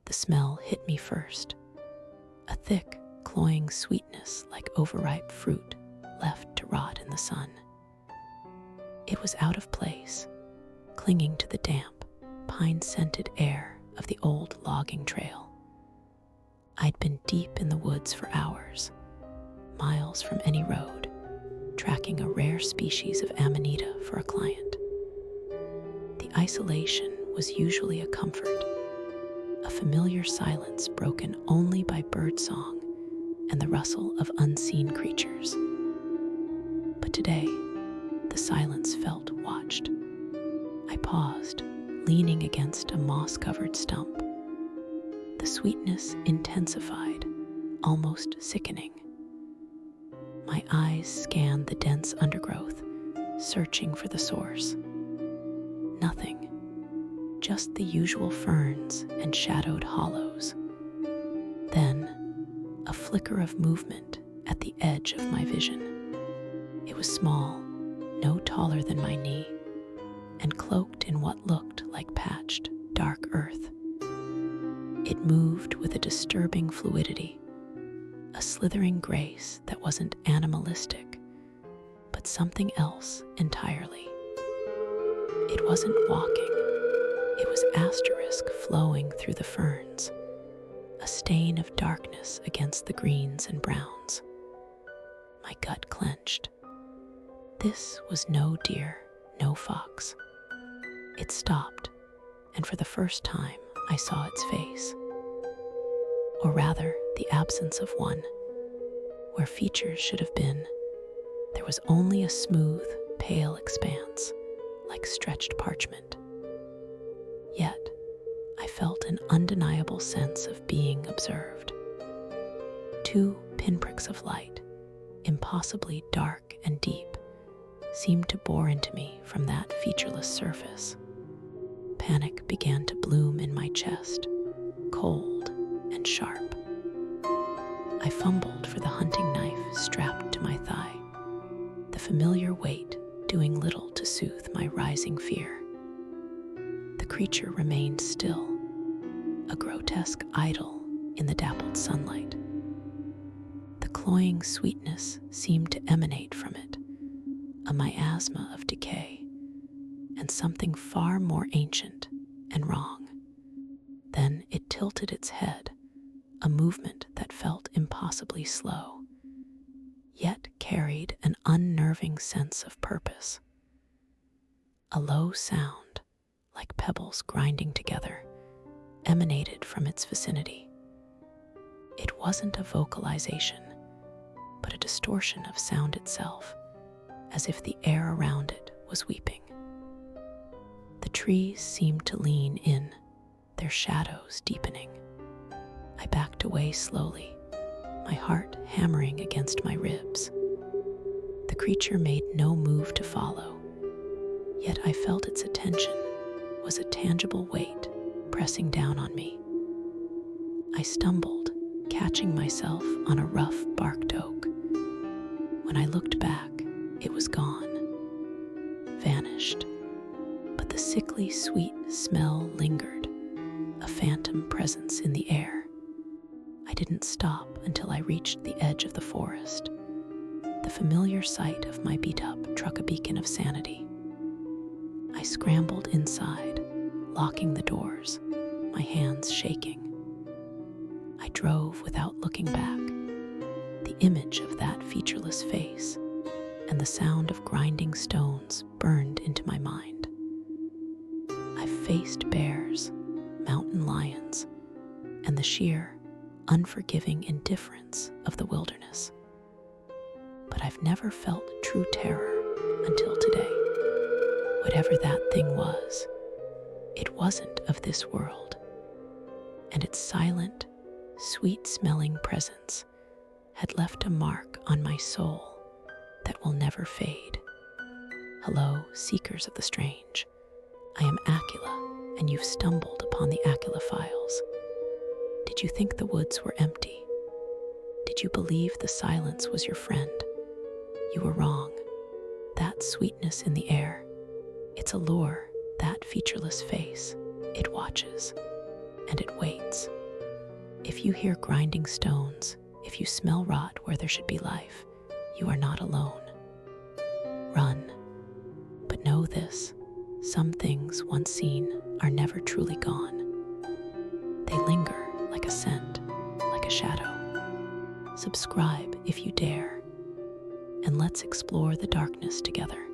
The smell hit me first, a thick, cloying sweetness like overripe fruit left to rot in the sun. It was out of place, clinging to the damp, pine-scented air of the old logging trail. I'd been deep in the woods for hours, miles from any road, tracking a rare species of amanita for a client. The isolation was usually a comfort, a familiar silence broken only by birdsong and the rustle of unseen creatures. But today, the silence felt watched. I paused, leaning against a moss-covered stump. The sweetness intensified, almost sickening. My eyes scanned the dense undergrowth, searching for the source. Nothing, just the usual ferns and shadowed hollows. Then, a flicker of movement at the edge of my vision. It was small, no taller than my knee, and cloaked in what looked like patched, dark earth. It moved with a disturbing fluidity, a slithering grace that wasn't animalistic, but something else entirely. It wasn't walking, it was asterisk flowing through the ferns, a stain of darkness against the greens and browns. My gut clenched. This was no deer, no fox. It stopped, and for the first time, I saw its face. Or rather, the absence of one. Where features should have been, there was only a smooth, pale expanse, like stretched parchment. Yet, I felt an undeniable sense of being observed. 2 pinpricks of light, impossibly dark and deep, seemed to bore into me from that featureless surface. Panic began to bloom in my chest, cold and sharp. I fumbled for the hunting knife strapped to my thigh, the familiar weight doing little to soothe my rising fear. The creature remained still, a grotesque idol in the dappled sunlight. The cloying sweetness seemed to emanate from it, a miasma of decay, and something far more ancient and wrong. Then it tilted its head, a movement that felt impossibly slow, yet carried an unnerving sense of purpose. A low sound, like pebbles grinding together, emanated from its vicinity. It wasn't a vocalization, but a distortion of sound itself, as if the air around it was weeping. The trees seemed to lean in, their shadows deepening. I backed away slowly, my heart hammering against my ribs. The creature made no move to follow, yet I felt its attention was a tangible weight pressing down on me. I stumbled, catching myself on a rough barked oak. When I looked back, it was gone, vanished, but the sickly sweet smell lingered, a phantom presence in the air. I didn't stop until I reached the edge of the forest. The familiar sight of my beat-up struck a beacon of sanity. I scrambled inside, locking the doors, my hands shaking. I drove without looking back, the image of that featureless face and the sound of grinding stones burned into my mind. I've faced bears, mountain lions, and the sheer, unforgiving indifference of the wilderness. But I've never felt true terror until today. Whatever that thing was, it wasn't of this world, and its silent, sweet-smelling presence had left a mark on my soul that will never fade. Hello, seekers of the strange. I am Aqeela, and you've stumbled upon the Aqeela Files. Did you think the woods were empty? Did you believe the silence was your friend? You were wrong. That sweetness in the air, its allure, that featureless face, it watches. and it waits. If you hear grinding stones, if you smell rot where there should be life, you are not alone. Run. But know this, some things once seen are never truly gone. They linger like a scent, like a shadow. Subscribe if you dare, and let's explore the darkness together.